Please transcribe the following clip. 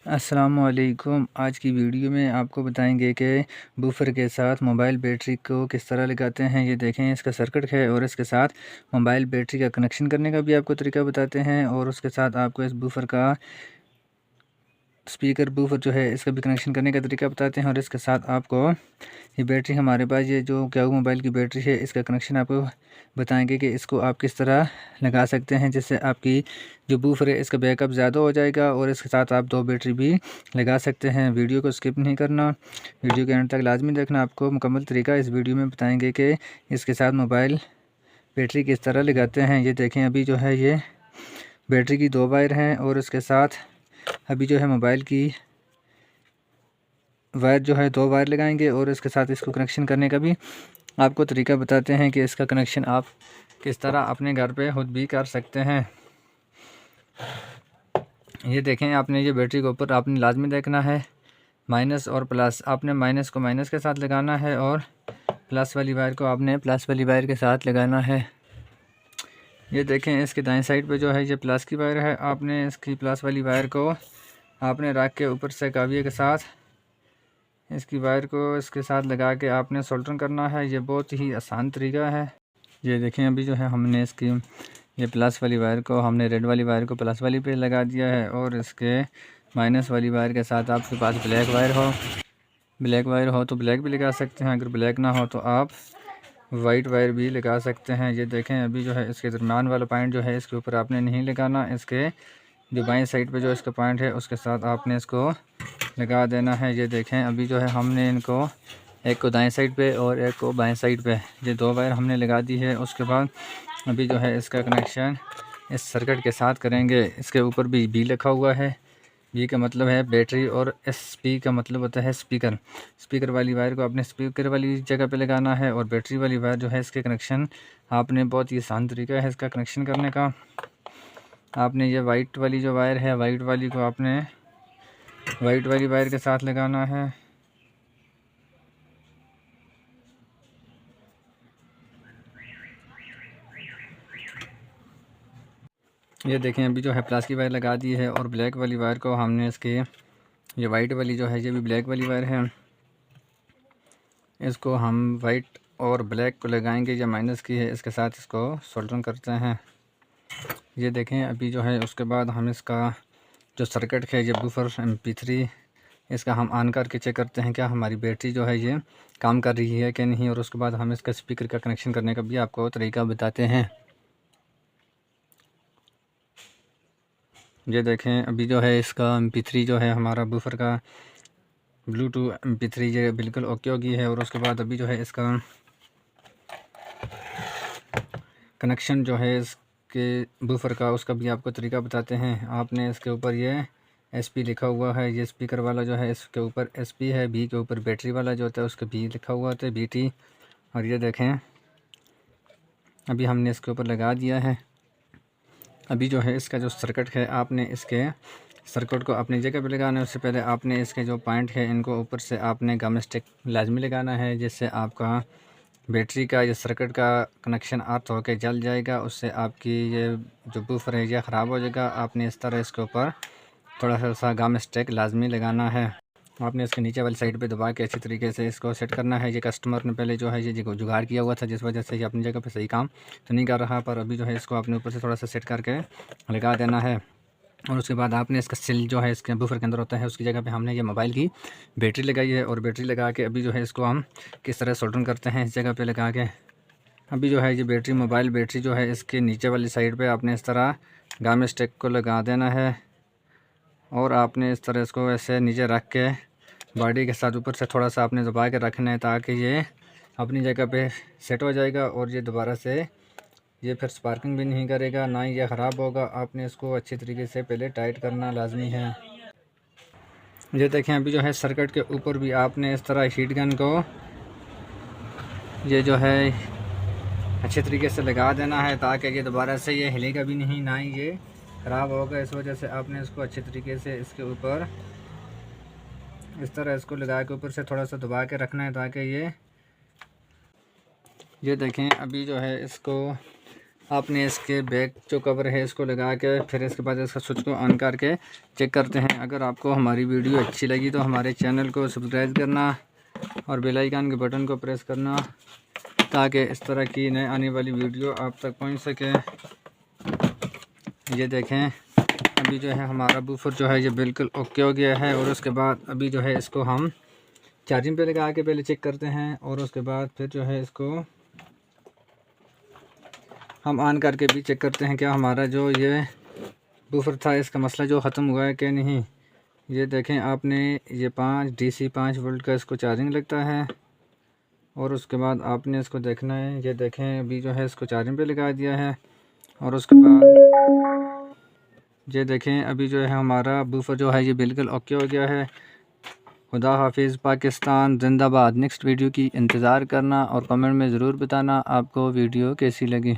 अस्सलामुअलैकुम। आज की वीडियो में आपको बताएंगे कि बूफर के साथ मोबाइल बैटरी को किस तरह लगाते हैं। ये देखें, इसका सर्किट है और इसके साथ मोबाइल बैटरी का कनेक्शन करने का भी आपको तरीका बताते हैं और उसके साथ आपको इस बूफर का स्पीकर बूफर जो है इसका भी कनेक्शन करने का तरीका बताते हैं। और इसके साथ आपको ये बैटरी हमारे पास ये जो क्या मोबाइल की बैटरी है इसका कनेक्शन आपको बताएंगे कि इसको आप किस तरह लगा सकते हैं, जिससे आपकी जो बूफर है इसका बैकअप ज़्यादा हो जाएगा और इसके साथ आप दो बैटरी भी लगा सकते हैं। वीडियो को स्किप नहीं करना, वीडियो के एंड तक लाजमी देखना। आपको मुकम्मल तरीका इस वीडियो में बताएँगे कि इसके साथ मोबाइल बैटरी किस तरह लगाते हैं। ये देखें, अभी जो है ये बैटरी की दो वायर हैं और इसके साथ अभी जो है मोबाइल की वायर जो है दो वायर लगाएंगे और इसके साथ इसको कनेक्शन करने का भी आपको तरीका बताते हैं कि इसका कनेक्शन आप किस तरह अपने घर पे खुद भी कर सकते हैं। ये देखें, आपने ये बैटरी के ऊपर आपने लाजमी देखना है माइनस और प्लस। आपने माइनस को माइनस के साथ लगाना है और प्लस वाली वायर को आपने प्लस वाली वायर के साथ लगाना है। ये देखें, इसके दाएं साइड पे जो है ये प्लस की वायर है। आपने इसकी प्लस वाली वायर को आपने रख के ऊपर से काविये के साथ इसकी वायर को इसके साथ लगा के आपने सोल्डरिंग करना है। ये बहुत ही आसान तरीका है। ये देखें, अभी जो है हमने इसकी ये प्लस वाली वायर को हमने रेड वाली वायर को प्लस वाली पे लगा दिया है और इसके माइनस वाली वायर के साथ आपके पास ब्लैक वायर हो तो ब्लैक भी लगा सकते हैं। अगर ब्लैक ना हो तो आप वाइट वायर भी लगा सकते हैं। ये देखें, अभी जो है इसके दरम्यान वाला पॉइंट जो है इसके ऊपर आपने नहीं लगाना, इसके जो बाएं साइड पे जो इसका पॉइंट है उसके साथ आपने इसको लगा देना है। ये देखें, अभी जो है हमने इनको एक को दाएं साइड पे और एक को बाएं साइड पे ये दो वायर हमने लगा दी है। उसके बाद अभी जो है इसका कनेक्शन इस सर्किट के साथ करेंगे। इसके ऊपर भी बी लिखा हुआ है। बी का मतलब है बैटरी और SP का मतलब होता है स्पीकर। स्पीकर वाली वायर को आपने स्पीकर वाली जगह पे लगाना है और बैटरी वाली वायर जो है इसके कनेक्शन आपने बहुत ही आसान तरीका है इसका कनेक्शन करने का। आपने ये वाइट वाली जो वायर है वाइट वाली को आपने वाइट वाली वायर के साथ लगाना है। ये देखें, अभी जो है प्लस की वायर लगा दी है और ब्लैक वाली वायर को हमने इसके ये वाइट वाली जो है ये भी ब्लैक वाली वायर है, इसको हम वाइट और ब्लैक को लगाएंगे। या माइनस की है, इसके साथ इसको सोल्डरिंग करते हैं। ये देखें, अभी जो है उसके बाद हम इसका जो सर्किट है ये बूफर MP3 इसका हम ऑन करके चेक करते हैं क्या हमारी बैटरी जो है ये काम कर रही है कि नहीं। और उसके बाद हम इसका स्पीकर का कनेक्शन करने का भी आपको तरीका बताते हैं। ये देखें, अभी जो है इसका MP3 जो है हमारा बूफर का ब्लूटूथ MP3 ये बिल्कुल ओके हो गई है। और उसके बाद अभी जो है इसका कनेक्शन जो है इसके बूफर का उसका भी आपको तरीका बताते हैं। आपने इसके ऊपर ये SP लिखा हुआ है, ये स्पीकर वाला जो है इसके ऊपर SP है। B के ऊपर बैटरी वाला जो होता है उसका B लिखा हुआ होता है BT। और ये देखें, अभी हमने इसके ऊपर लगा दिया है। अभी जो है इसका जो सर्किट है आपने इसके सर्किट को अपनी जगह पे लगाना है। उससे पहले आपने इसके जो पॉइंट है इनको ऊपर से आपने गम स्टिक लाजमी लगाना है, जिससे आपका बैटरी का ये सर्किट का कनेक्शन अर्थ होकर जल जाएगा। उससे आपकी ये जो बूफर है ये ख़राब हो जाएगा। आपने इस तरह इसके ऊपर थोड़ा सा गम स्टिक लाजमी लगाना है। आपने इसके नीचे वाली साइड पे दबा के अच्छी तरीके से इसको सेट करना है। ये कस्टमर ने पहले जो है ये जुगाड़ किया हुआ था, जिस वजह से ये अपनी जगह पे सही काम तो नहीं कर रहा, पर अभी जो है इसको आपने ऊपर से थोड़ा सा सेट करके लगा देना है। और उसके बाद आपने इसका सेल जो है इसके बूफर के अंदर होता है उसकी जगह पे हमने ये मोबाइल की बैटरी लगाई है। और बैटरी लगा के अभी जो है इसको हम किस तरह सोल्डरिंग करते हैं इस जगह पे लगा के। अभी जो है ये बैटरी मोबाइल बैटरी जो है इसके नीचे वाली साइड पे आपने इस तरह गम स्टिक को लगा देना है और आपने इस तरह इसको ऐसे नीचे रख के बॉडी के साथ ऊपर से थोड़ा सा आपने दबा के रखना है, ताकि ये अपनी जगह पे सेट हो जाएगा और ये दोबारा से ये फिर स्पार्किंग भी नहीं करेगा, ना ही ये ख़राब होगा। आपने इसको अच्छी तरीके से पहले टाइट करना लाजमी है। ये देखें, अभी जो है सर्किट के ऊपर भी आपने इस तरह हीट गन को ये जो है अच्छे तरीके से लगा देना है, ताकि ये दोबारा से ये हिलेगा भी नहीं, ना ही ये ख़राब होगा। इस वजह से आपने इसको अच्छे तरीके से इसके ऊपर इस तरह इसको लगा के ऊपर से थोड़ा सा दबा के रखना है, ताकि ये देखें, अभी जो है इसको आपने इसके बैक जो कवर है इसको लगा के फिर इसके बाद इसका स्विच को ऑन करके चेक करते हैं। अगर आपको हमारी वीडियो अच्छी लगी तो हमारे चैनल को सब्सक्राइब करना और बेल आइकन के बटन को प्रेस करना, ताकि इस तरह की नए आने वाली वीडियो आप तक पहुंच सके। ये देखें, अभी जो है हमारा बूफर जो है ये बिल्कुल ओके हो गया है। और उसके बाद अभी जो है इसको हम चार्जिंग पे लगा के पहले चेक करते हैं, और उसके बाद फिर जो है इसको हम ऑन करके भी चेक करते हैं क्या हमारा जो ये बूफर था इसका मसला जो ख़त्म हुआ है कि नहीं। ये देखें, आपने ये 5 DC 5 वोल्ट का इसको चार्जिंग लगता है, और उसके बाद आपने इसको देखना है। ये देखें, अभी जो है इसको चार्जिंग पे लगा दिया है, और उसके बाद ये देखें अभी जो है हमारा बूफर जो है ये बिल्कुल ओके हो गया है। खुदा हाफिज़, पाकिस्तान जिंदाबाद। नेक्स्ट वीडियो की इंतज़ार करना और कमेंट में ज़रूर बताना आपको वीडियो कैसी लगी।